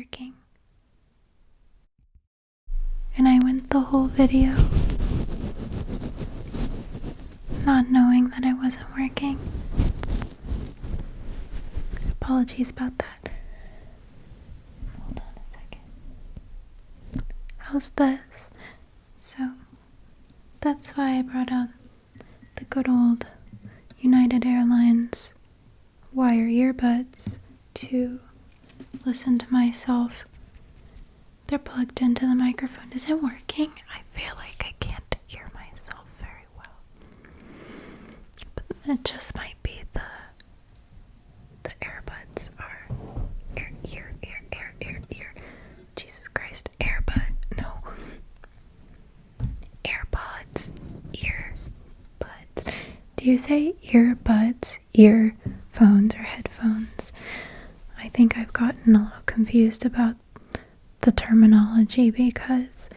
working. And I went the whole video not knowing that it wasn't working. Apologies about that. Hold on a second. How's this? So, that's why I brought out the good old United Airlines wire earbuds to listen to myself. They're plugged into the microphone. Is it working? I feel like I can't hear myself very well. But it just might be the earbuds are ear. Jesus Christ, no. AirPods, earbuds. Do you say earbuds, earphones, or headphones? I think I've gotten a little confused about the terminology because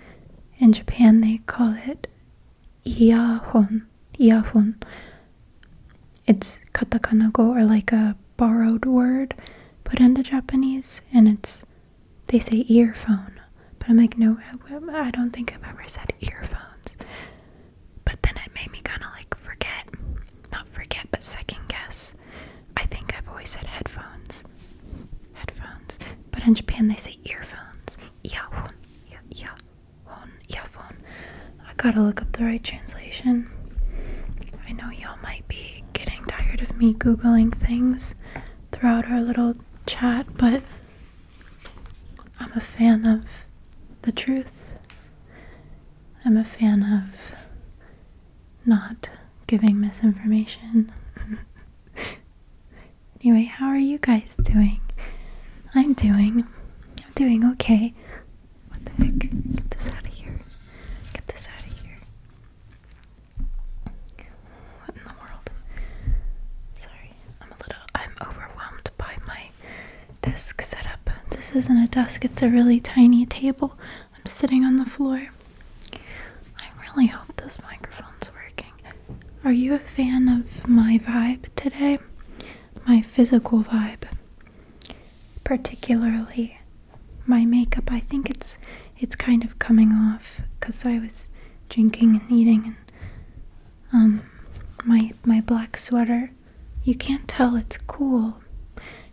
in Japan they call it iyaphone. It's katakana-go, or like a borrowed word put into Japanese, and they say earphone, but I'm like, no, I don't think I've ever said earphones. But then it made me kind of like not forget, but second guess. I think I've always said headphones, but in Japan they say earphones. Iyaphone. I gotta look up the right translation. I know y'all might be getting tired of me Googling things throughout our little chat, but I'm a fan of the truth. I'm a fan of not giving misinformation. Anyway, how are you guys doing? I'm doing okay. What the heck? Get this out of here. What in the world? Sorry, I'm overwhelmed by my desk setup. This isn't a desk, it's a really tiny table. I'm sitting on the floor. I really hope this microphone's working. Are you a fan of my vibe today? My physical vibe. Particularly my makeup. I think it's kind of coming off because I was drinking and eating, and my black sweater, you can't tell it's cool.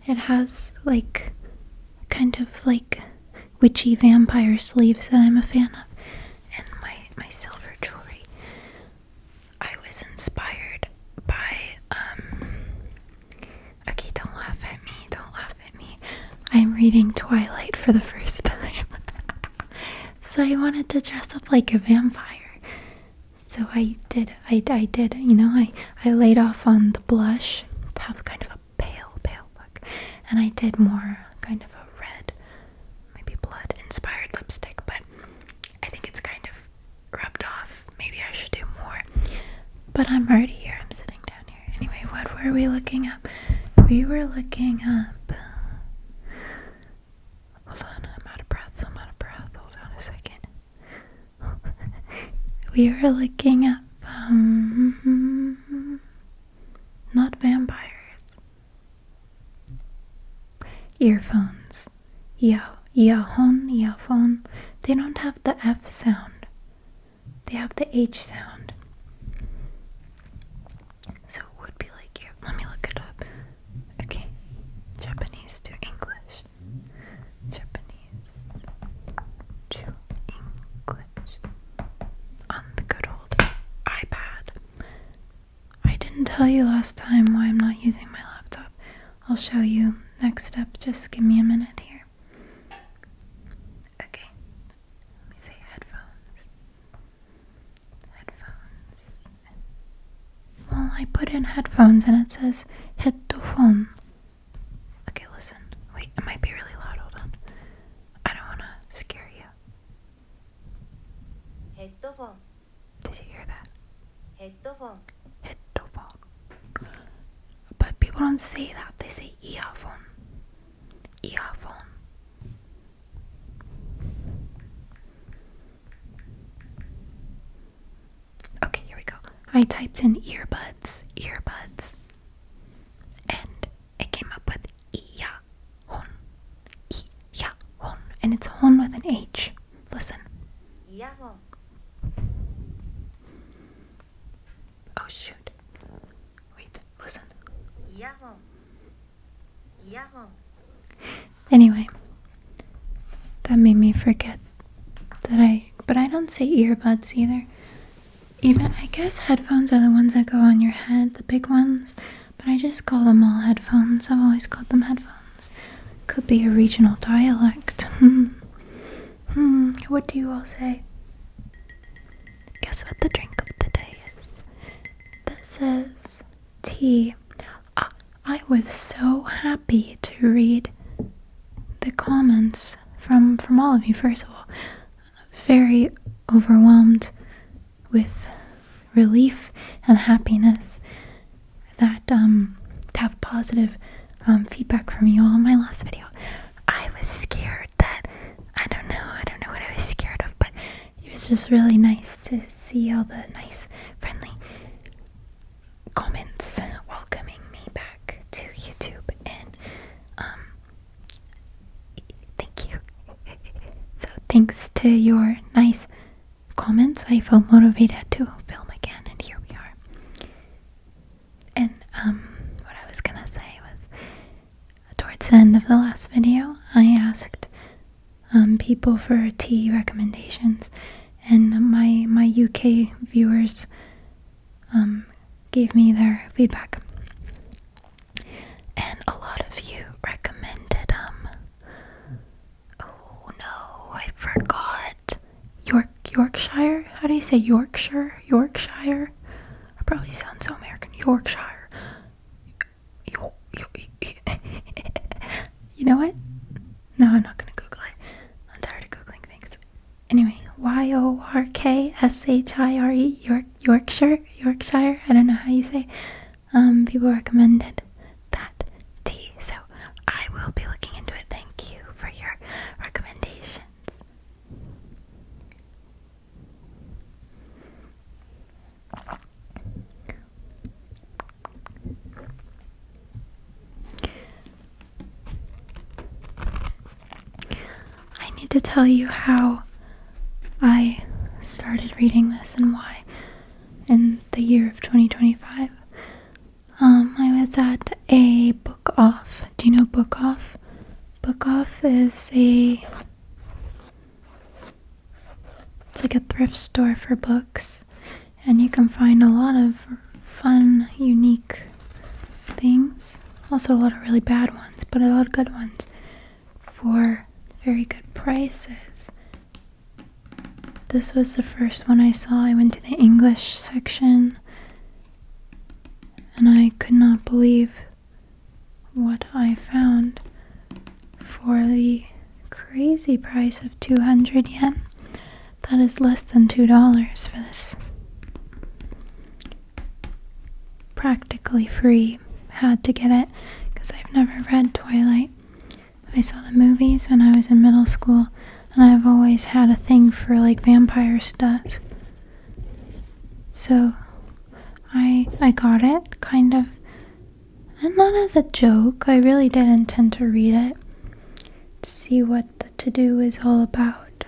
It has like kind of like witchy vampire sleeves that I'm a fan of, and my silver jewelry. I was inspired by okay, don't laugh at me. I'm reading Twilight for the first time. So I wanted to dress up like a vampire. So I did, you know, I laid off on the blush to have kind of a pale look. And I did more kind of a red, maybe blood inspired lipstick, but I think it's kind of rubbed off. Maybe I should do more. But I'm already here, I'm sitting down here. Anyway, what were we looking up? We were looking up, hold on, I'm out of breath, hold on a second. We were looking up, not vampires, earphones, earphone. They don't have the F sound, they have the H sound. So it would be like ear, let me look it up. Okay, Japanese to English. Japanese to English. On the good old iPad. I didn't tell you last time why I'm not using my laptop. I'll show you next step. Just give me a minute here. Okay. Let me say headphones. Well, I put in headphones and it says headphone. Okay, listen. Wait, it might be really loud. Hold on. I don't want to scare you. Headphone. Did you hear that? Headphone. But people don't say that. They say earphone. Okay, here we go. I typed in earbuds, and it came up with earphone. and it's hon with an H. Listen. イヤホン Oh shoot. Wait, listen. イヤホンイヤホン Anyway, that made me forget but I don't say earbuds either. Even, I guess headphones are the ones that go on your head, the big ones, but I just call them all headphones. I've always called them headphones. Could be a regional dialect. What do you all say? Guess what the drink of the day is? This is tea. I was so happy to read the comments from all of you. First of all, very overwhelmed with relief and happiness that to have positive feedback from you all on my last video. I was scared that I don't know what I was scared of, but it was just really nice to see all the nice friendly comments welcoming me back to YouTube, and thank you. So thanks to your nice comments, I felt motivated to film again, and here we are. And what I was gonna say was, towards the end of the last video, I asked people for tea recommendations, and my UK viewers gave me their feedback, and a lot of you recommended oh no, I forgot. Yorkshire? How do you say Yorkshire? Yorkshire? I probably sound so American. Yorkshire. You know what? No, I'm not gonna Google it. I'm tired of Googling things. Anyway, YORKSHIRE, Yorkshire? I don't know how you say. People recommended that tea, so I will be looking into it. Thank you for your recommendations. I need to tell you how I started reading this and why in the year of 2025. I was at a book off. Do you know book off? Book off is it's like a thrift store for books, and you can find a lot of fun, unique things. Also a lot of really bad ones, but a lot of good ones for very good prices. This was the first one I saw. I went to the English section, and I could not believe what I found for the crazy price of 200 yen. That is less than $2 for this. Practically free. Had to get it because I've never read Twilight. I saw the movies when I was in middle school, and I've always had a thing for like vampire stuff. So I got it, kind of, and not as a joke. I really did intend to read it to see what the to-do is all about.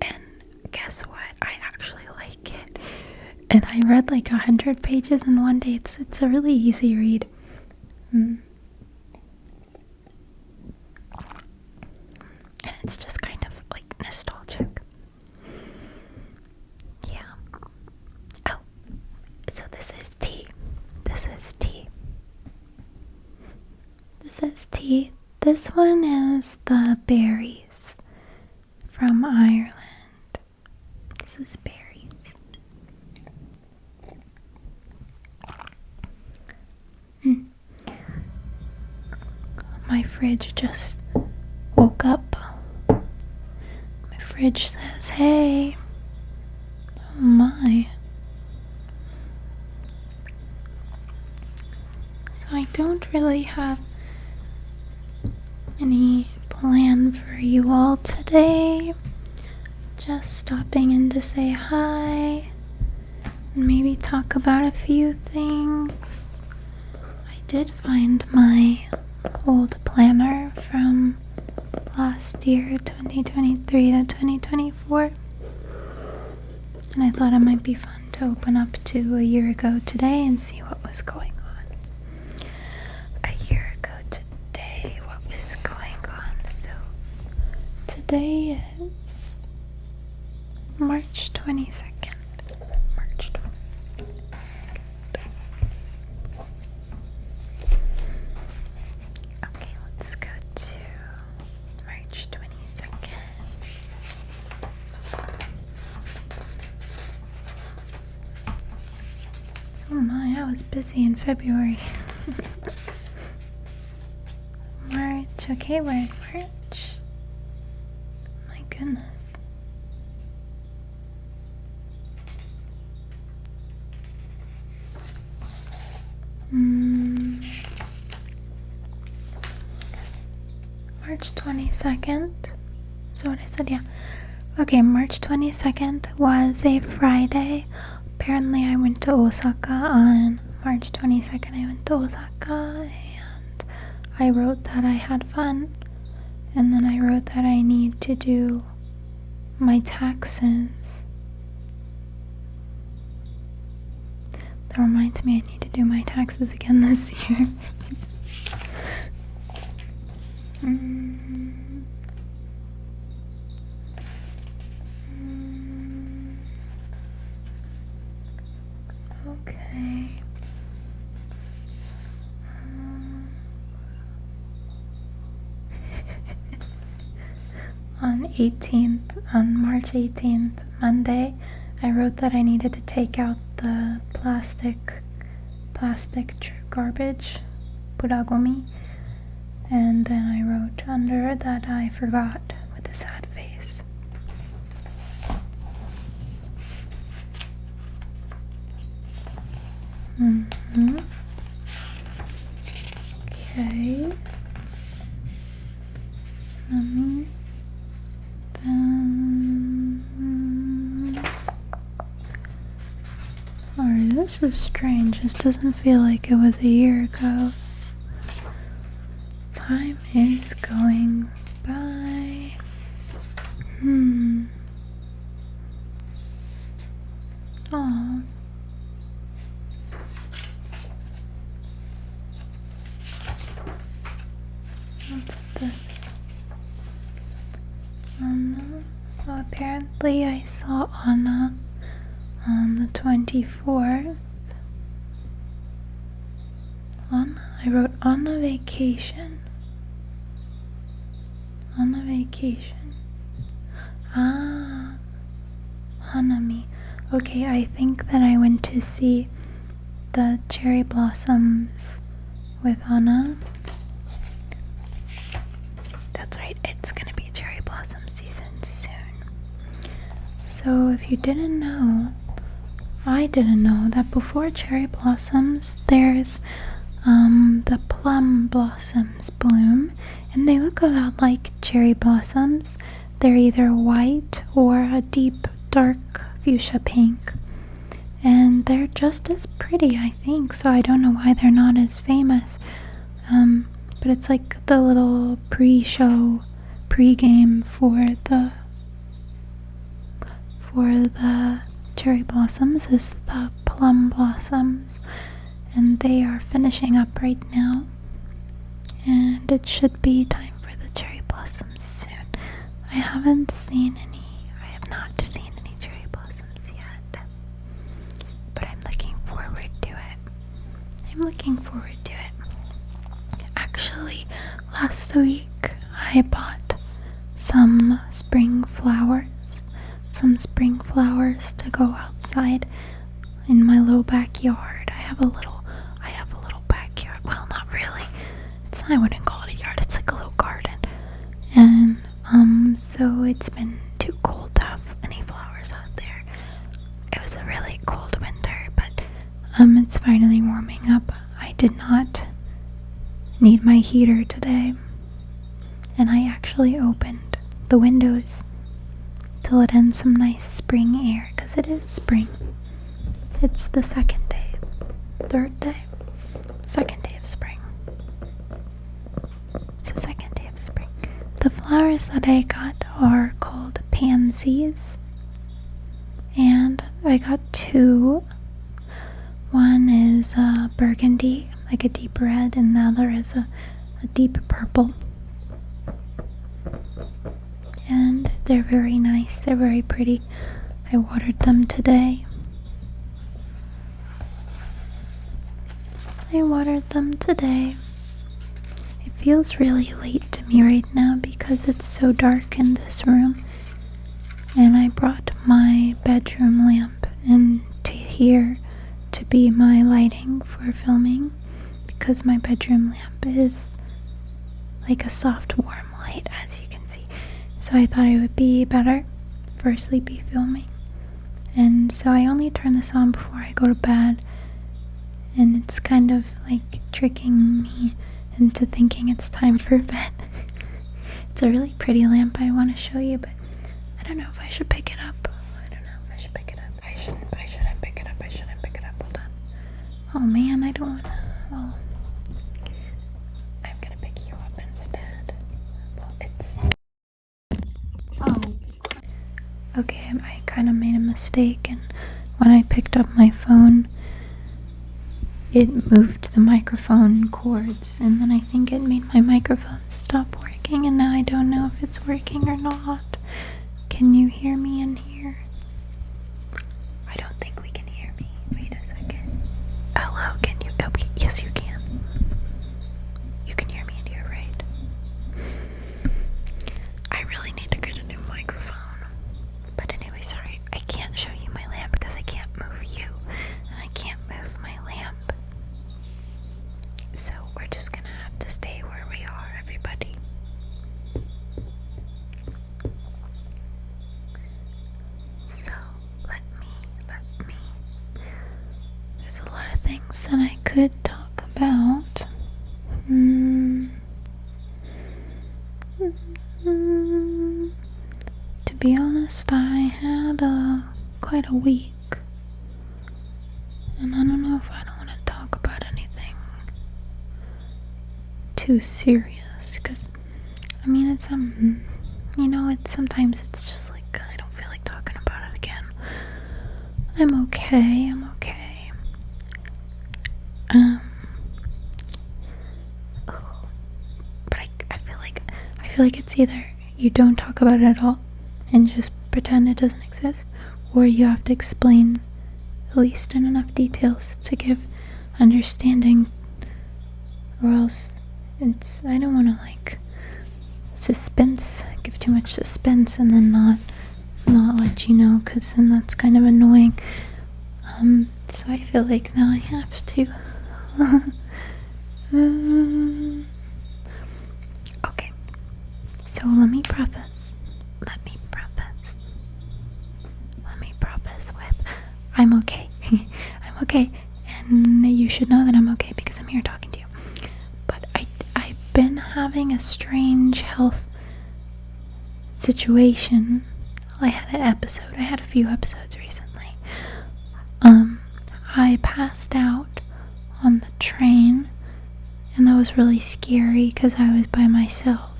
And guess what? I actually like it. And I read like 100 pages in one day. It's a really easy read. And it's just kind of like nostalgic. Yeah. Oh, so this is tea. This one is the berries from Ireland. This is berries. My fridge just woke up. My fridge says, hey. Oh my. So I don't really have any plan for you all today. Just stopping in to say hi and maybe talk about a few things. I did find my old planner from last year, 2023 to 2024. And I thought it might be fun to open up to a year ago today and see what was going on. A year ago today, what was going on? So today is March 22nd. March 22nd. Okay, let's go to March 22nd. Oh my, I was busy in February. March, okay, we're in March. My goodness. March 22nd. So what I said, yeah. Okay, March 22nd was a Friday. Apparently I went to Osaka on March 22nd. I went to Osaka and I wrote that I had fun. And then I wrote that I need to do my taxes. That reminds me I need to do my taxes again this year. Okay. On March 18th, Monday, I wrote that I needed to take out the plastic garbage, puragomi, and then I wrote under that I forgot with a sad face. Okay. Alright, this is strange. This doesn't feel like it was a year ago. Time is going by. Oh. What's this? Anna. Well, apparently I saw Anna on the 24th. I wrote on a vacation. On a vacation. Hanami. Okay, I think that I went to see the cherry blossoms with Anna. That's right, it's gonna be cherry blossom season soon. So if you didn't know, I didn't know that before cherry blossoms, there's the plum blossoms bloom, and they look a lot like cherry blossoms. They're either white or a deep dark fuchsia pink, and they're just as pretty, I think, so I don't know why they're not as famous. But it's like the little pre-show, pre-game for the cherry blossoms is the plum blossoms, and they are finishing up right now, and it should be time for the cherry blossoms soon. I have not seen any cherry blossoms yet, but I'm looking forward to it. Actually, last week I bought some spring flowers to go outside in my little backyard. I have a little backyard. Well, not really. I wouldn't call it a yard. It's like a little garden. And so it's been too cold to have any flowers out there. It was a really cold winter, but it's finally warming up. I did not need my heater today, and I actually opened the windows to let in some nice spring air, because it is spring. It's the second day of spring. It's the second day of spring. The flowers that I got are called pansies. And I got two. One is burgundy, like a deep red, and the other is a deep purple. And they're very nice. They're very pretty. I watered them today. It feels really late to me right now because it's so dark in this room. And I brought my bedroom lamp into here to be my lighting for filming because my bedroom lamp is like a soft, warm light, as you can see. So I thought it would be better for sleepy filming. And so I only turn this on before I go to bed. And it's kind of like tricking me into thinking it's time for bed. It's a really pretty lamp I want to show you, but I don't know if I should pick it up. I shouldn't pick it up. Hold on. Oh man, I don't want to. Well, I'm going to pick you up instead. Well, it's... Oh. Okay, I kind of made a mistake, and when I picked up my phone, it moved the microphone cords, and then I think it made my microphone stop working, and now I don't know if it's working or not. Can you hear me in here? I don't think we can hear me. Wait a second. Hello, can you? Oh, yes, you can. You can hear me in here, right? I really need to get a new microphone. But anyway, sorry, I can't show you my lamp because I can't move you, and I can't move my lamp. So we're just gonna have to stay where we are, everybody. So let me. There's a lot of things that I could talk about. To be honest, I had quite a week. And I don't know if I don't want to talk about anything too serious, because I mean, it's sometimes it's just like I don't feel like talking about it again. I'm okay. But I feel like it's either you don't talk about it at all and just pretend it doesn't exist, or you have to explain at least in enough details to give understanding, or else I don't want to give too much suspense and then not let you know, because then that's kind of annoying. So I feel like now I have to. Okay, so let me preface with I'm okay. I'm okay, and you should know that I'm okay because I'm here talking to you. But I've been having a strange health situation. I had a few episodes recently. I passed out on the train, and that was really scary because I was by myself,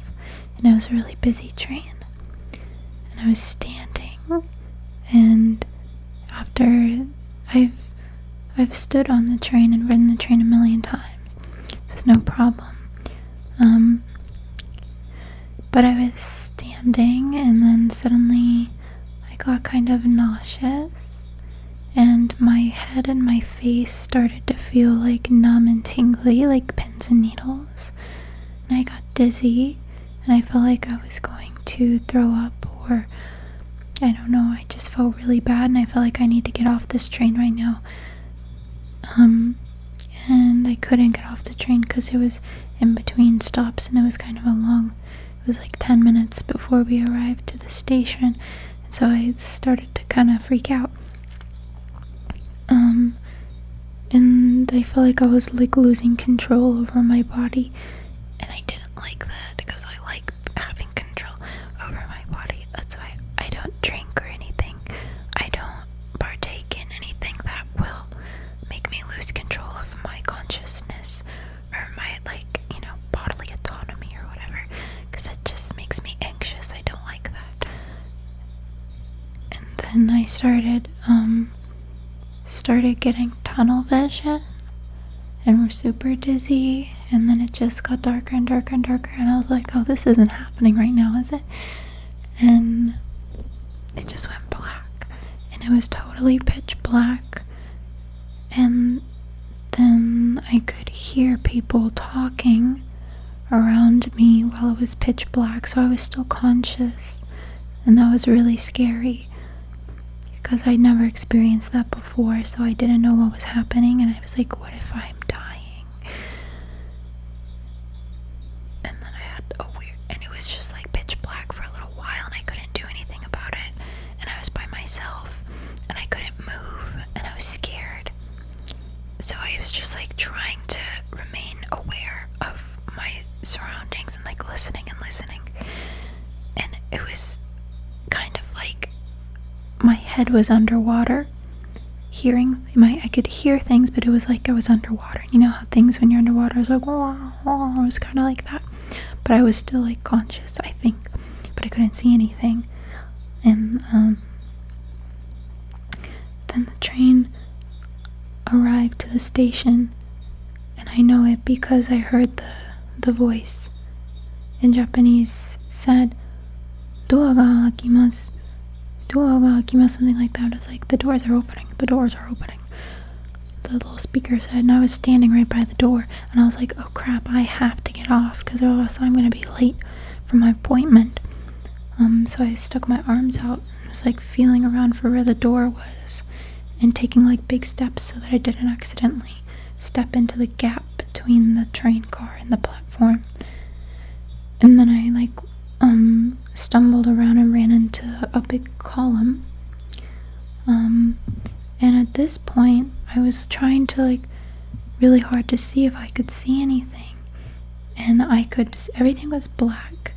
and it was a really busy train, and I was standing, and after I've stood on the train and ridden the train a million times with no problem, but I was standing, and then suddenly I got kind of nauseous, and my head and my face started to feel like numb and tingly, like pins and needles, and I got dizzy, and I felt like I was going to throw up, or I don't know, I just felt really bad, and I felt like I need to get off this train right now. And I couldn't get off the train because it was in between stops, and it was kind of it was like 10 minutes before we arrived to the station, and so I started to kind of freak out. And I felt like I was losing control over my body, and I didn't like that because I like having control over my body. That's why I don't drink or anything. I don't partake in anything that will make me lose control of my consciousness or my bodily autonomy or whatever, because it just makes me then I started getting tunnel vision and we're super dizzy, and then it just got darker and darker and darker, and I was like, oh, this isn't happening right now, is it? And it just went black, and it was totally pitch black, and then I could hear people talking around me while it was pitch black, so I was still conscious, and that was really scary because I'd never experienced that before, so I didn't know what was happening, and I was like, what if I'm dying? And then I had and it was just like pitch black for a little while, and I couldn't do anything about it, and I was by myself, and I couldn't move, and I was scared, so I was just like trying to remain aware of my surroundings and like listening, and it was kind of like my head was underwater, I could hear things, but it was like I was underwater. You know how things when you're underwater is like, oh, it was kind of like that, but I was still like conscious, I think, but I couldn't see anything. And then the train arrived to the station, and I know it because I heard the voice in Japanese said, "Door ga akimasu, door ga akimasu," something like that. It was like, the doors are opening, the doors are opening. The little speaker said, and I was standing right by the door, and I was like, oh crap, I have to get off because else I'm gonna be late for my appointment. So I stuck my arms out and was like feeling around for where the door was and taking like big steps so that I didn't accidentally step into the gap between the train car and the platform. And then I like stumbled around and ran into a big column. And at this point I was trying to like really hard to see if I could see anything, and everything was black,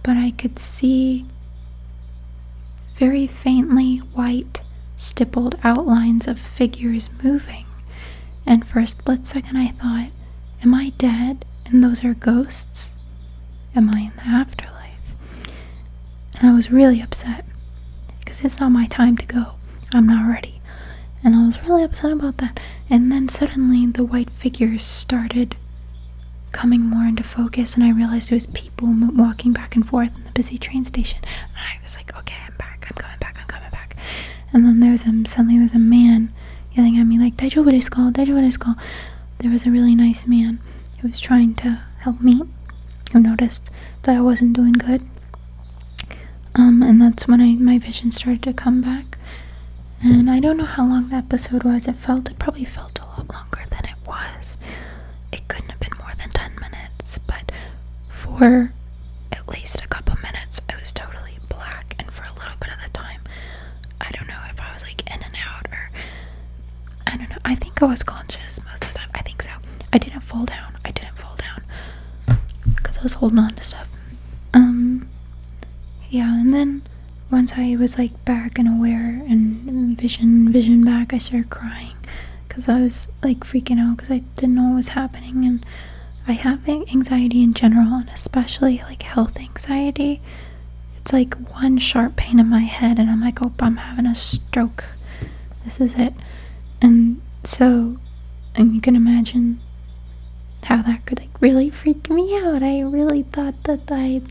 but I could see very faintly white stippled outlines of figures moving, and for a split second I thought, am I dead and those are ghosts? Am I in the afterlife? And I was really upset because it's not my time to go. I'm not ready. And I was really upset about that. And then suddenly the white figures started coming more into focus, and I realized it was people walking back and forth in the busy train station. And I was like, okay, I'm back. I'm coming back. And then suddenly there's a man yelling at me like, "Daijoubu desu ka? Daijoubu desu ka?" There was a really nice man who was trying to help me, who noticed that I wasn't doing good. And that's when my vision started to come back. And I don't know how long the episode was. It probably felt a lot longer than it was. It couldn't have been more than 10 minutes, but for at least a couple minutes, it was totally black. And for a little bit of the time, I don't know if I was like in and out, or I don't know. I think I was conscious most of the time. I think so. I didn't fall down because I was holding on to stuff. Yeah, and then once I was like back and aware and vision back, I started crying because I was like freaking out because I didn't know what was happening. And I have anxiety in general, and especially like health anxiety. It's like one sharp pain in my head and I'm like, oh, I'm having a stroke. This is it. And you can imagine how that could like really freak me out. I really thought that I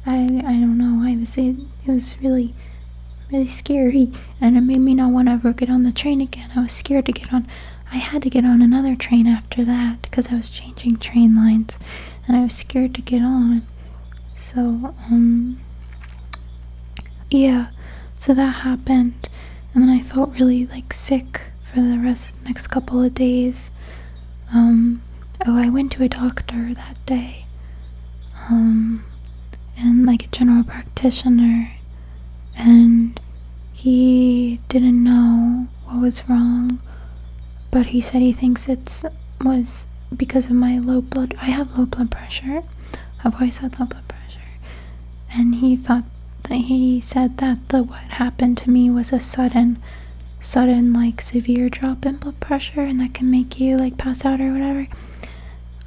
don't know, it was really, really scary, and it made me not want to ever get on the train again. I was scared to get on. I had to get on another train after that because I was changing train lines, and I was scared to get on. So, yeah, so that happened, and then I felt really like sick for the next couple of days. I went to a doctor that day, and like a general practitioner, and he didn't know what was wrong, but he said he thinks was because of my I have low blood pressure. I've always had low blood pressure, and he said that what happened to me was a sudden like severe drop in blood pressure, and that can make you like pass out or whatever.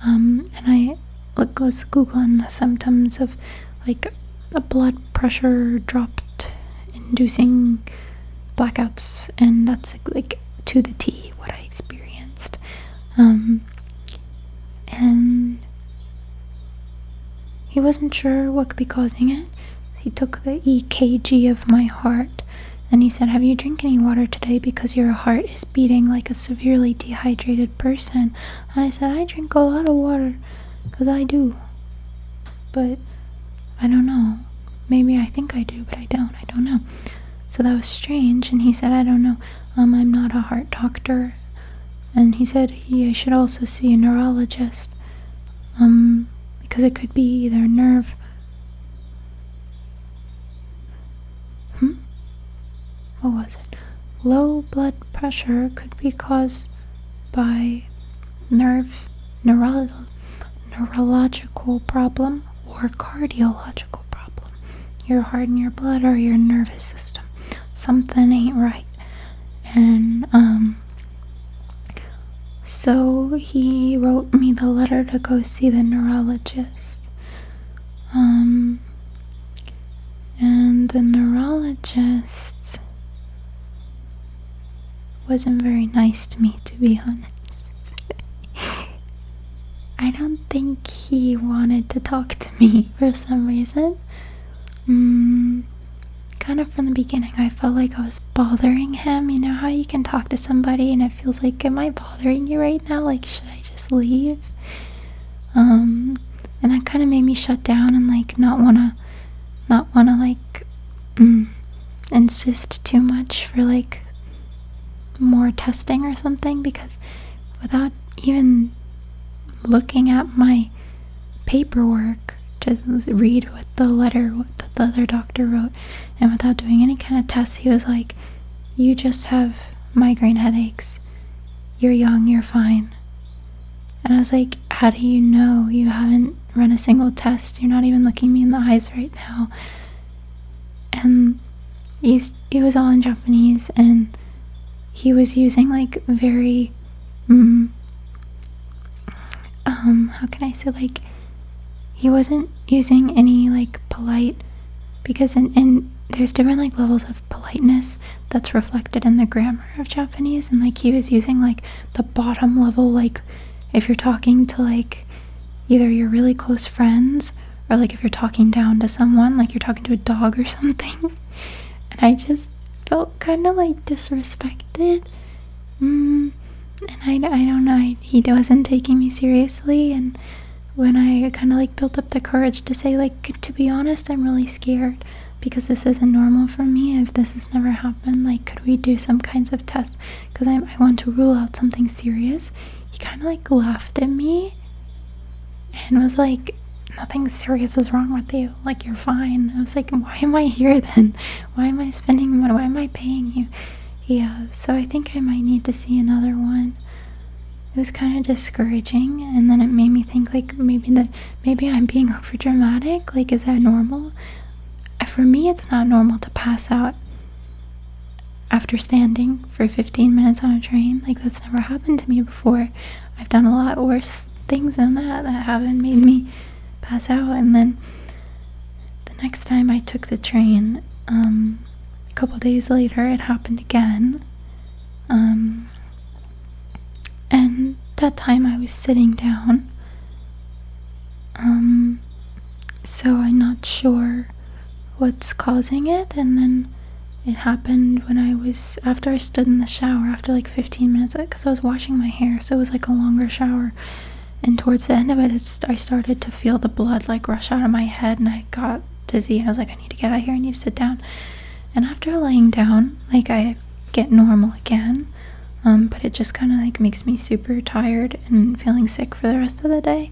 And I was googling the symptoms of like a blood pressure dropped inducing blackouts, and that's like to the T what I experienced. And he wasn't sure what could be causing it. He took the EKG of my heart, and he said, "Have you drank any water today, because your heart is beating like a severely dehydrated person?" And I said, "I drink a lot of water, because I do, but I don't know. Maybe I think I do, but I don't know." So that was strange, and he said, "I don't know, I'm not a heart doctor." And he said I should also see a neurologist, because it could be either nerve. What was it? Low blood pressure could be caused by neurological problem or cardiological problem. Your heart and your blood or your nervous system. Something ain't right. And so he wrote me the letter to go see the neurologist. And the neurologist wasn't very nice to me, to be honest. I don't think he wanted to talk to me for some reason. Kind of from the beginning, I felt like I was bothering him. You know how you can talk to somebody and it feels like, am I bothering you right now? Like, should I just leave? And that kind of made me shut down and like not wanna like insist too much for like more testing or something, because without even looking at my paperwork to read what the other doctor wrote, and without doing any kind of tests, he was like, "You just have migraine headaches. You're young, you're fine." And I was like, "How do you know? You haven't run a single test. You're not even looking me in the eyes right now." And it was all in Japanese, and he was using like very how can I say, like, he wasn't using any like polite, because in there's different like levels of politeness that's reflected in the grammar of Japanese, and like he was using like the bottom level, like if you're talking to like either your really close friends, or like if you're talking down to someone, like you're talking to a dog or something. And I just felt kind of like disrespected. And I don't know, he wasn't taking me seriously. And when I kind of like built up the courage to say, like, to be honest, I'm really scared because this isn't normal for me. If this has never happened, like, could we do some kinds of tests? Because I want to rule out something serious. He kind of like laughed at me and was like, "Nothing serious is wrong with you. Like, you're fine." I was like, "Why am I here then? Why am I spending money? Why am I paying you?" Yeah, so I think I might need to see another one. It was kind of discouraging, and then it made me think, like, maybe I'm being over dramatic. Like, is that normal? For me, it's not normal to pass out after standing for 15 minutes on a train. Like, that's never happened to me before. I've done a lot worse things than that haven't made me pass out. And then the next time I took the train, a couple days later, it happened again. And that time I was sitting down. So I'm not sure what's causing it. And then it happened after I stood in the shower after like 15 minutes, because I was washing my hair, so it was like a longer shower. And towards the end of it, I started to feel the blood like rush out of my head, and I got dizzy, and I was like, I need to get out of here, I need to sit down. And after laying down, like, I get normal again, but it just kind of like makes me super tired and feeling sick for the rest of the day.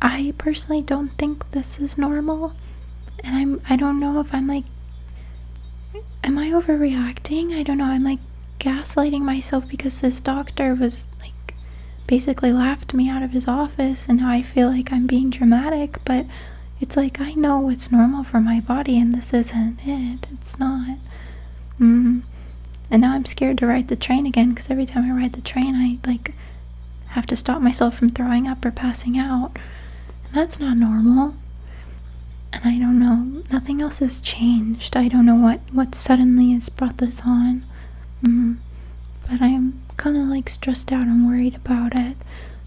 I personally don't think this is normal, and I don't know if I'm like, am I overreacting? I don't know. I'm like gaslighting myself, because this doctor was like basically laughed me out of his office, and now I feel like I'm being dramatic, but it's like, I know what's normal for my body, and this isn't it. It's not. And now I'm scared to ride the train again, because every time I ride the train, I like have to stop myself from throwing up or passing out, and that's not normal. And I don't know, nothing else has changed. I don't know what suddenly has brought this on. But I'm kind of like stressed out and worried about it.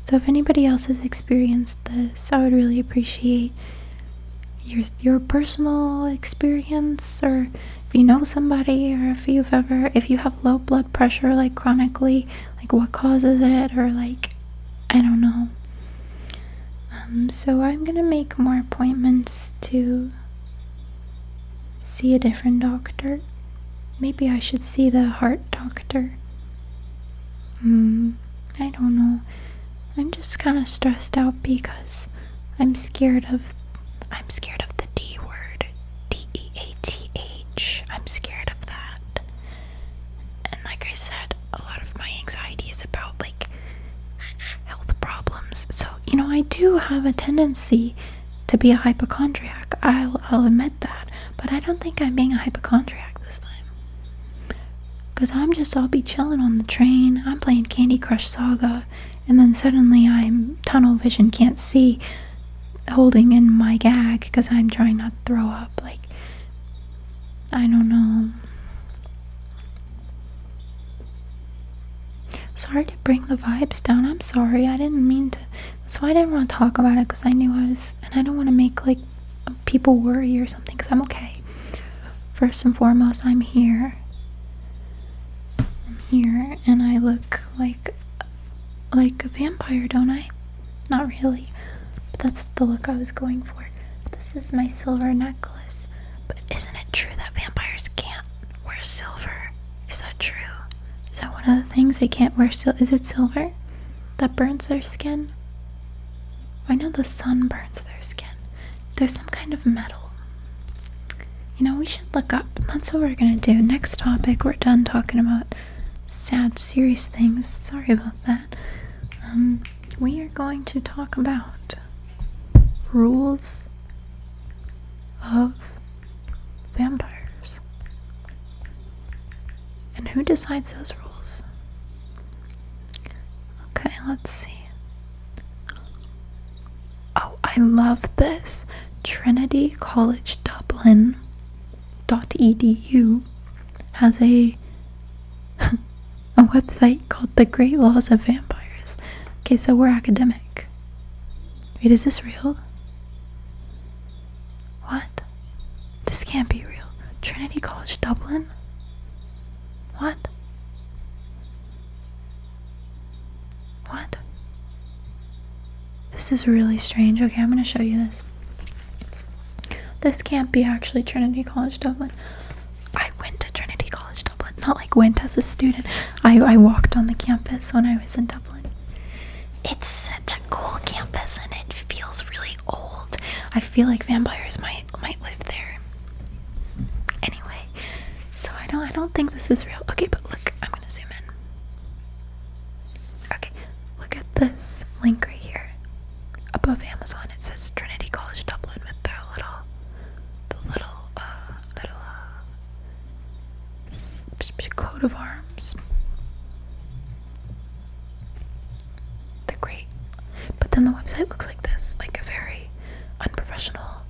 So if anybody else has experienced this, I would really appreciate your personal experience, or if you know somebody, or if you have low blood pressure, like chronically, like what causes it, or like, I don't know. So I'm gonna make more appointments to see a different doctor. Maybe I should see the heart doctor. I don't know. I'm just kind of stressed out because I'm scared of the D word. DEATH. I'm scared of that. And like I said, a lot of my anxiety is about like health problems. So, I do have a tendency to be a hypochondriac. I'll admit that. But I don't think I'm being a hypochondriac this time. Because I'll be chilling on the train. I'm playing Candy Crush Saga. And then suddenly I'm tunnel vision, can't see, holding in my gag because I'm trying not to throw up. Like, I don't know. Sorry to bring the vibes down. I'm sorry. I didn't mean to. That's why I didn't want to talk about it, because I knew and I don't want to make like people worry or something, because I'm okay. First and foremost, I'm here. And I look like a vampire, don't I? Not really, but that's the look I was going for. This is my silver necklace. But isn't it true that vampires can't wear silver? Is that true? Is that one of the things they can't wear? Is it silver that burns their skin? I know the sun burns their skin. There's some kind of metal. We should look up. That's what we're gonna do. Next topic. We're done talking about sad, serious things. Sorry about that. We are going to talk about rules of vampires. And who decides those rules? Okay, let's see. Oh, I love this. Trinity College Dublin.edu has a website called The Great Laws of Vampires. Okay, so we're academic. Wait, is this real? What? This can't be real. Trinity College Dublin? What? What? This is really strange. Okay, I'm gonna show you this. This can't be actually Trinity College Dublin. I went to Trinity College Dublin. Not like went as a student. I walked on the campus when I was in Dublin. It's such a cool campus and it feels really old. I feel like vampires might live there. Anyway, so I don't think this is real. Okay, but look, I'm gonna zoom in. Okay, look at this link right here. Above Amazon it says Trinity College Dublin with the little coat of arms. The great. But then the website looks like this, like a very unprofessional.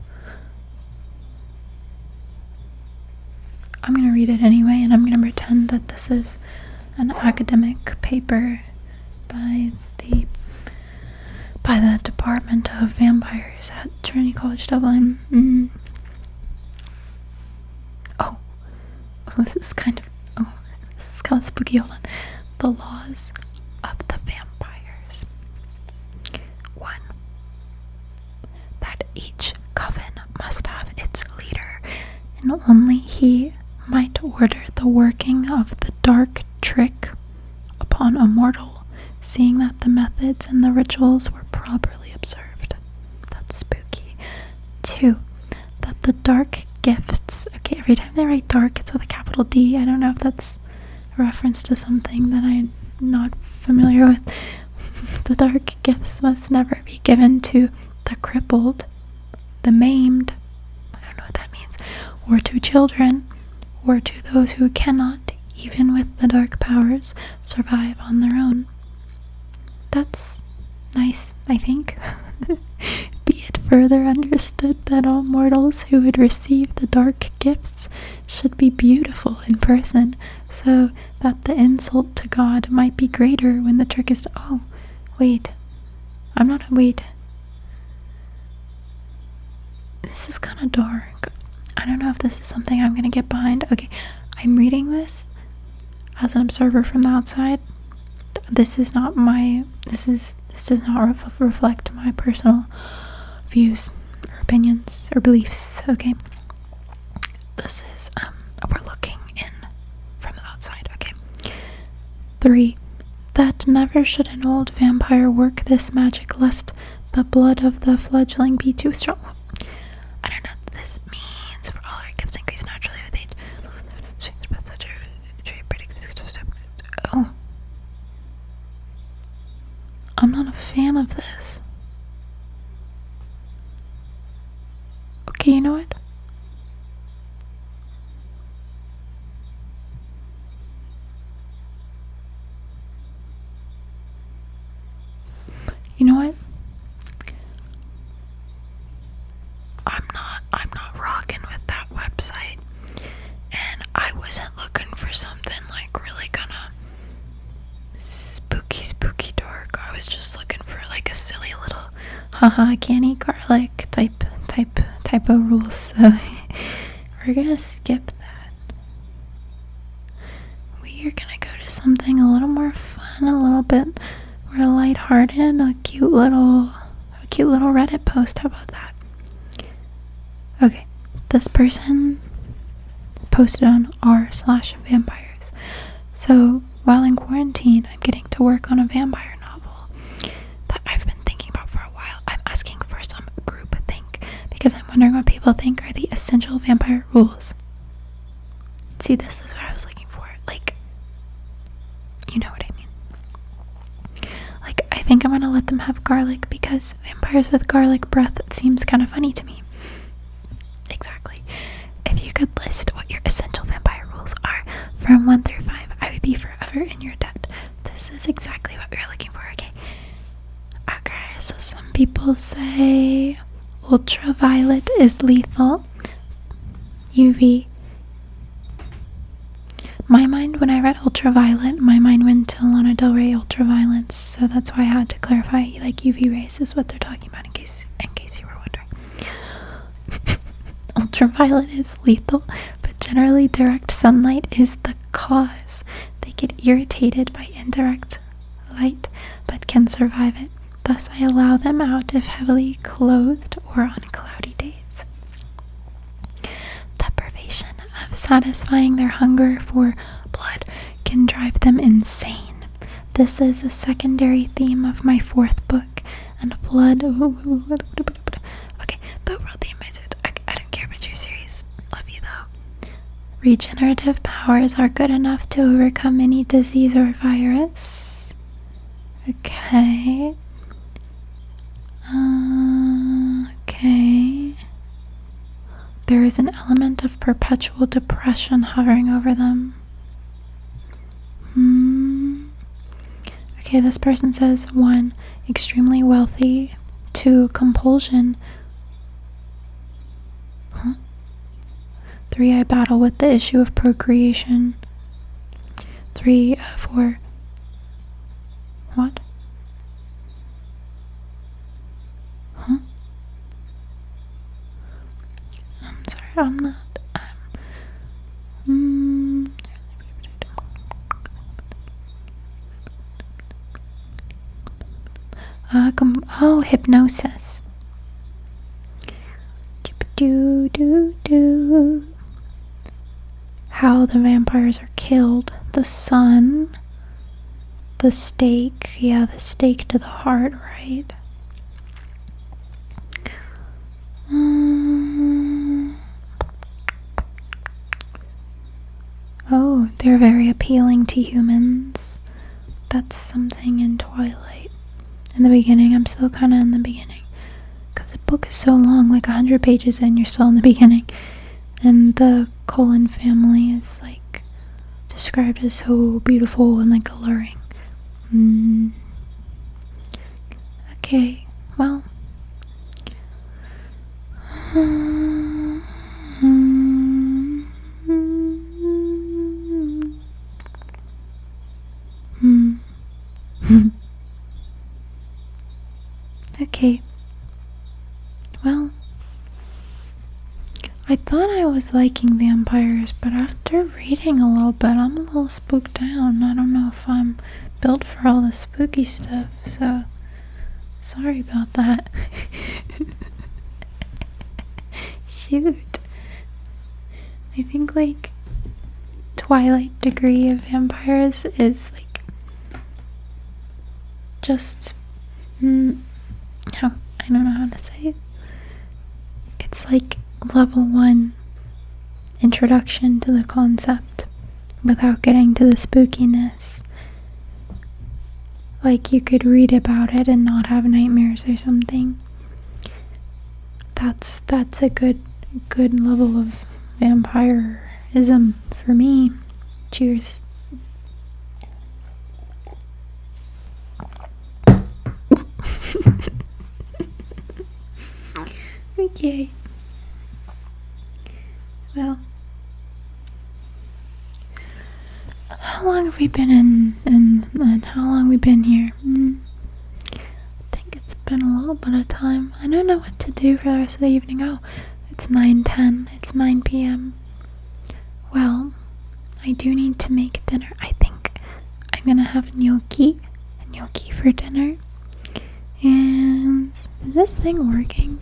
I'm gonna read it anyway, and I'm gonna pretend that this is an academic paper by the Department of Vampires at Trinity College Dublin. Oh, this is kind of spooky. Hold on. The laws of the vampires. 1. That each coven must have its leader, and only he might order the working of the dark trick upon a mortal, seeing that the methods and the rituals were properly observed. That's spooky. 2. That the dark gifts. Okay, every time they write dark, it's with a capital D. I don't know if that's a reference to something that I'm not familiar with. The dark gifts must never be given to the crippled, the maimed, I don't know what that means, or to children, or to those who cannot, even with the dark powers, survive on their own. That's nice, I think. Be it further understood that all mortals who would receive the dark gifts should be beautiful in person, so that the insult to God might be greater when the trick is... Oh, wait. Wait. This is kind of dark. I don't know if this is something I'm gonna get behind. Okay, I'm reading this as an observer from the outside. This does not reflect my personal views or opinions or beliefs. Okay, this is we're looking in from the outside. Okay. 3. That never should an old vampire work this magic, lest the blood of the fledgling be too strong. I don't know what this means. For all our gifts increase naturally with age. Oh. I'm not a fan of this. Okay, you know what? You know what? I'm not rocking with that website. And I wasn't looking for something like really kind of spooky dark. I was just looking for like a silly little haha, I can't eat garlic type of rules. So we're gonna skip that. We are gonna go to something a little more fun, a little bit more lighthearted, a cute little Reddit post. How about that? Okay, this person posted on r/vampires. So while in quarantine, I'm getting to work on a vampire novel that I've been thinking about for a while. I'm asking for some group think because I'm wondering what people think are the essential vampire rules. See, this is what I was looking for. Like, you know what I mean. Like, I think I'm gonna let them have garlic because vampires with garlic breath seems kind of funny to me. Exactly. If you could list what your essential vampire rules are from 1 through 5, I would be forever in your debt. This is exactly what we were looking for, okay? Okay, so some people say ultraviolet is lethal. UV. My mind, when I read ultraviolet, my mind went to Lana Del Rey ultraviolence, so that's why I had to clarify, like, UV rays is what they're talking about in case you were wondering. Ultraviolet is lethal, but generally direct sunlight is the cause. They get irritated by indirect light, but can survive it. Thus, I allow them out if heavily clothed or on cloudy days. Deprivation of satisfying their hunger for blood can drive them insane. This is a secondary theme of my 4th book, and blood... Okay, the overall theme is it. I don't care about your series. Love you though. Regenerative powers are good enough to overcome any disease or virus. Okay. Okay. There is an element of perpetual depression hovering over them. Okay, this person says 1, extremely wealthy. 2, compulsion. 3, I battle with the issue of procreation. 3, 4. What? I'm sorry, I'm not. Hypnosis. How the vampires are killed. The sun. The stake. Yeah, the stake to the heart, right? Oh, they're very appealing to humans. That's something in Twilight. In the beginning, I'm still kind of in the beginning. Because the book is so long, like 100 pages in, you're still in the beginning. And the Cullen family is, like, described as so beautiful and, like, alluring. Okay, well, Okay. Well, I thought I was liking vampires, but after reading a little bit, I'm a little spooked out. I don't know if I'm built for all the spooky stuff, so sorry about that. Shoot. I think, like, Twilight degree of vampires is, like, just, I don't know how to say it. It's like level 1 introduction to the concept without getting to the spookiness. Like, you could read about it and not have nightmares or something. That's a good level of vampirism for me. Cheers. Okay. Well, how long have we been and how long have we been here? I think it's been a little bit of time. I don't know what to do for the rest of the evening. Oh, it's 9:10. It's 9 p.m. Well, I do need to make dinner. I think I'm gonna have gnocchi for dinner. And is this thing working?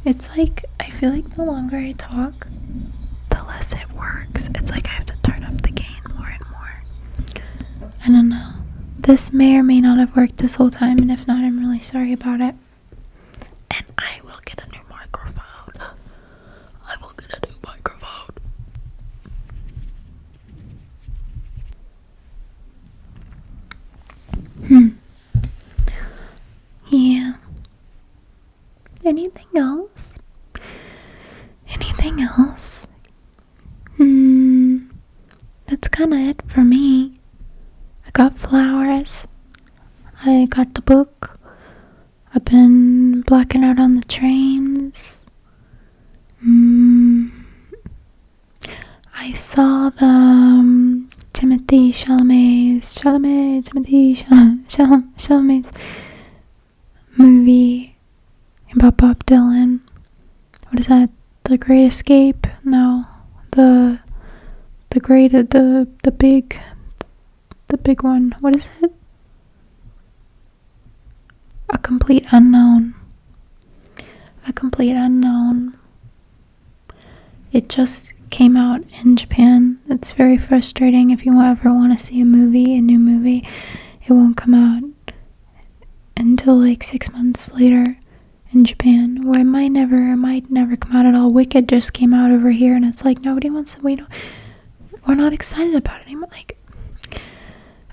It's like, I feel like the longer I talk, the less it works. It's like I have to turn up the gain more and more. I don't know. This may or may not have worked this whole time, and if not, I'm really sorry about it. And I will get a new microphone. I will get a new microphone. Yeah. Anything else? That's kinda it for me. I got flowers. I got the book. I've been blacking out on the trains. I saw the Chalamet's movie about Bob Dylan. What is that? The Great Escape? No, the big one. What is it? A Complete Unknown. It just came out in Japan. It's very frustrating. If you ever want to see a new movie, it won't come out until like 6 months later in Japan, or it might never come out at all. Wicked just came out over here, and it's like nobody wants to. We're not excited about it anymore. Like,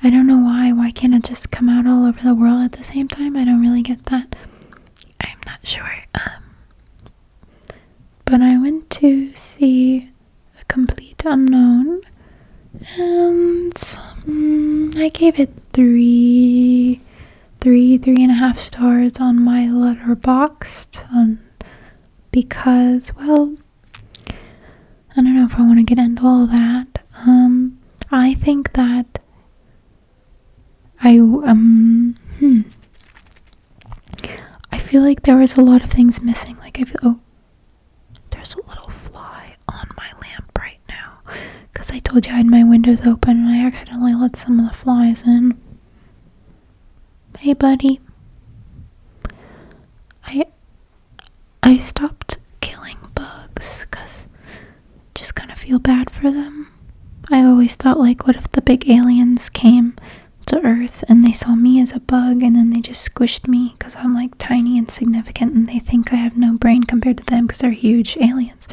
I don't know why. Why can't it just come out all over the world at the same time? I don't really get that. I'm not sure. But I went to see A Complete Unknown, and I gave it 3.5 stars on my Letterboxd, because, well, I don't know if I want to get into all that. I think that I feel like there was a lot of things missing. Like, there's a little fly on my lamp right now, because I told you I had my windows open and I accidentally let some of the flies in. Hey, buddy. I stopped killing bugs because I just kind of feel bad for them. I always thought, like, what if the big aliens came to Earth and they saw me as a bug and then they just squished me because I'm, like, tiny and insignificant, and they think I have no brain compared to them because they're huge aliens.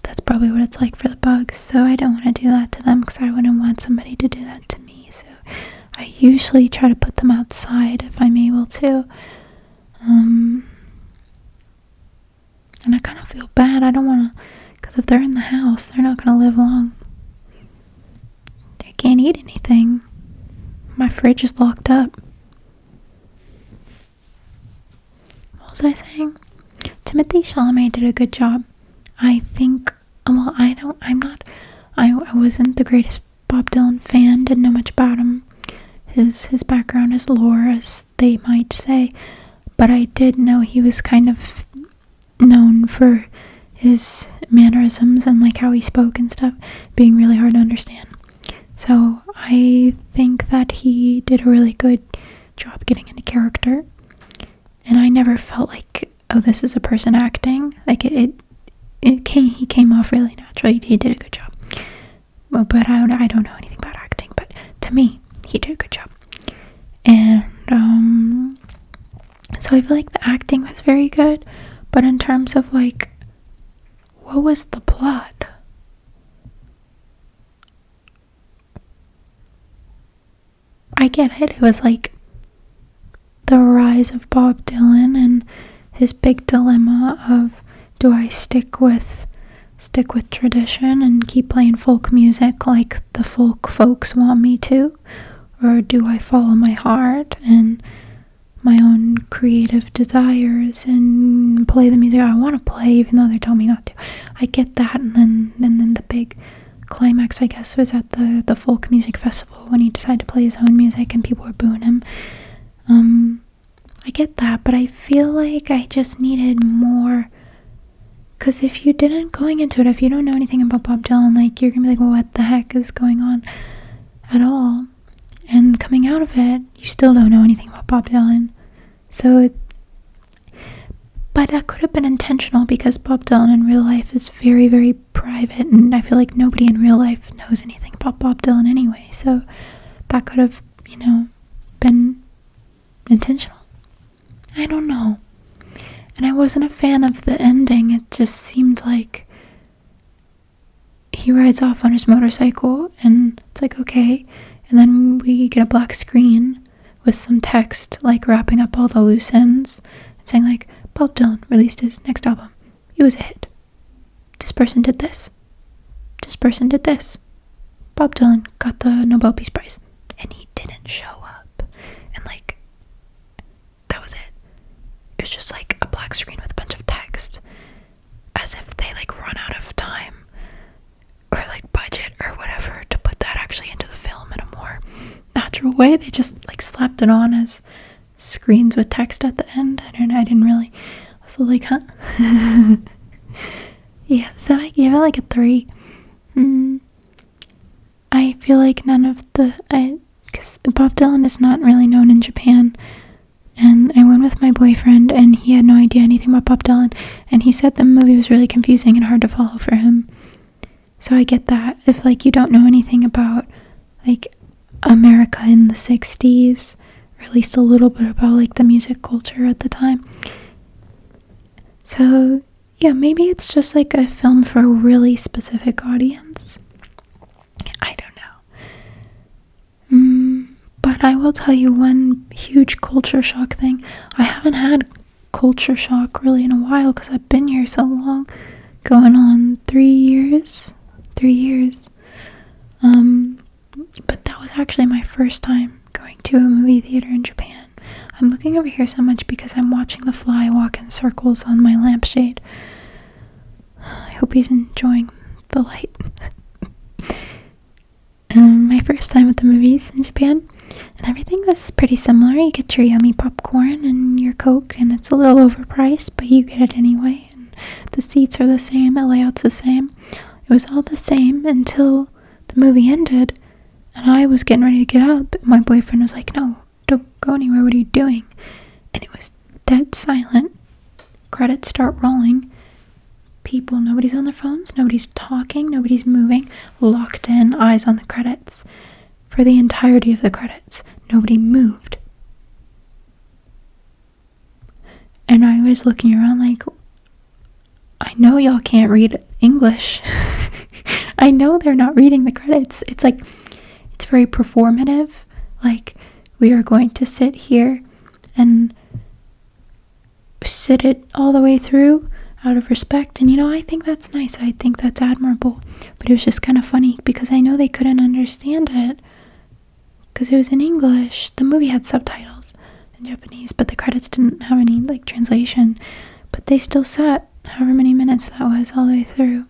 That's probably what it's like for the bugs. So I don't want to do that to them because I wouldn't want somebody to do that to me. So I usually try to put them outside if I'm able to. And I kind of feel bad. I don't want to, because if they're in the house, they're not going to live long. They can't eat anything. My fridge is locked up. What was I saying? Timothy Chalamet did a good job. I think, well, I wasn't the greatest Bob Dylan fan, didn't know much about him, his background, his lore, as they might say, but I did know he was kind of known for his mannerisms and like how he spoke and stuff being really hard to understand. So I think that he did a really good job getting into character, and I never felt like, oh, this is a person acting. Like he came off really naturally. He did a good job. But I don't know anything about acting, but to me, he did a good job. And so I feel like the acting was very good, but in terms of like, what was the plot? I get it. It was like the rise of Bob Dylan and his big dilemma of, do I stick with tradition and keep playing folk music like the folk folks want me to, or do I follow my heart and my own creative desires and play the music I want to play even though they're telling me not to? I get that. And then the big climax, I guess, was at the folk music festival when he decided to play his own music and people were booing him. I get that, but I feel like I just needed more, because if you didn't, going into it, if you don't know anything about Bob Dylan, like, you're gonna be like, well, what the heck is going on at all? And coming out of it, you still don't know anything about Bob Dylan. But that could have been intentional, because Bob Dylan in real life is very, very private, and I feel like nobody in real life knows anything about Bob Dylan anyway, so that could have, been intentional. I don't know. And I wasn't a fan of the ending. It just seemed like he rides off on his motorcycle, and it's like, okay, and then we get a black screen with some text, like, wrapping up all the loose ends, and saying, like, Bob Dylan released his next album. It was a hit. This person did this. This person did this. Bob Dylan got the Nobel Peace Prize. And he didn't show up. And, like, that was it. It was just, like, a black screen with a bunch of text. As if they, like, run out of time or, like, budget or whatever to put that actually into the film in a more natural way. They just, like, slapped it on as screens with text at the end. I didn't really, I was like, huh? Yeah, so I gave it like a 3. I feel like none of because Bob Dylan is not really known in Japan, and I went with my boyfriend, and he had no idea anything about Bob Dylan, and he said the movie was really confusing and hard to follow for him. So I get that. If, like, you don't know anything about, like, America in the 60s, or at least a little bit about, like, the music culture at the time. So, yeah, maybe it's just, like, a film for a really specific audience. I don't know. But I will tell you one huge culture shock thing. I haven't had culture shock really in a while, because I've been here so long. Going on 3 years. 3 years. But that was actually my first time going to a movie theater in Japan. I'm looking over here so much because I'm watching the fly walk in circles on my lampshade. I hope he's enjoying the light. My first time at the movies in Japan, and everything was pretty similar. You get your yummy popcorn and your Coke, and it's a little overpriced, but you get it anyway. And the seats are the same, the layout's the same. It was all the same until the movie ended, and I was getting ready to get up, and my boyfriend was like, no, don't go anywhere, what are you doing? And it was dead silent. Credits start rolling. People, nobody's on their phones, nobody's talking, nobody's moving, locked in, eyes on the credits. For the entirety of the credits, nobody moved. And I was looking around like, I know y'all can't read English. I know they're not reading the credits. It's like, it's very performative. Like, we are going to sit here and sit it all the way through out of respect. And, I think that's nice. I think that's admirable. But it was just kind of funny because I know they couldn't understand it because it was in English. The movie had subtitles in Japanese, but the credits didn't have any, like, translation. But they still sat however many minutes that was all the way through,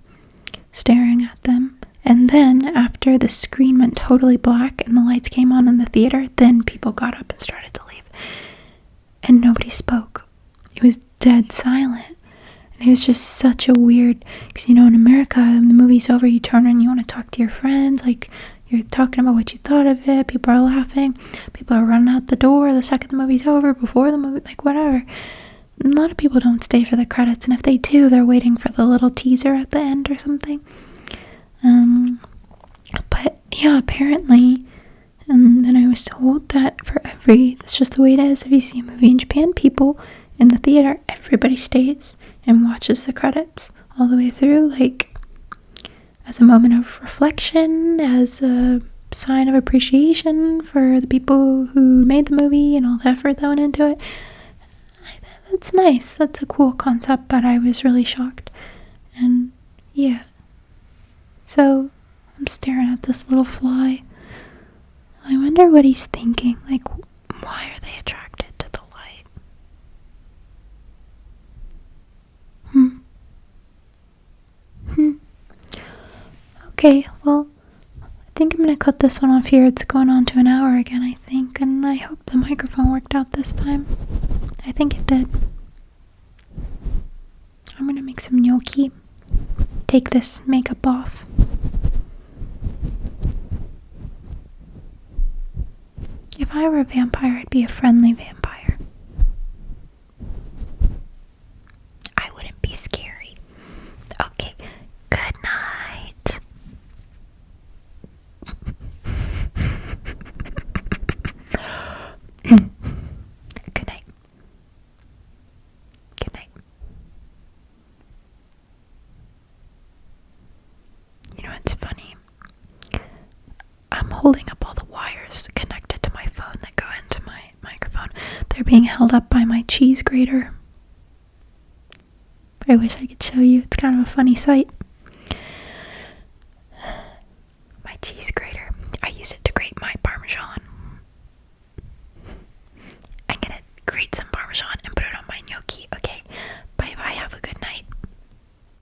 staring at them. And then after the screen went totally black and the lights came on in the theater, then people got up and started to leave. And nobody spoke. It was dead silent. And it was just such a weird, because in America, when the movie's over, you turn and you want to talk to your friends, like you're talking about what you thought of it, people are laughing, people are running out the door the second the movie's over, before the movie, like whatever. A lot of people don't stay for the credits, and if they do, they're waiting for the little teaser at the end or something. But yeah, apparently, and then I was told that that's just the way it is. If you see a movie in Japan, people in the theater, everybody stays and watches the credits all the way through, like as a moment of reflection, as a sign of appreciation for the people who made the movie and all the effort that went into it. That's nice. That's a cool concept, but I was really shocked. And yeah. So I'm staring at this little fly. I wonder what he's thinking. Like, why are they attracted to the light? Okay, well, I think I'm gonna cut this one off here. It's going on to an hour again, I think, and I hope the microphone worked out this time. I think it did. I'm gonna make some gnocchi. Take this makeup off. If I were a vampire, I'd be a friendly vampire. I wouldn't be scary. Okay, good night. Good night. Good night. You know what's funny? I'm holding up all the wires connected to my phone that go into my microphone. They're being held up by my cheese grater. I wish I could show you. It's kind of a funny sight. My cheese grater.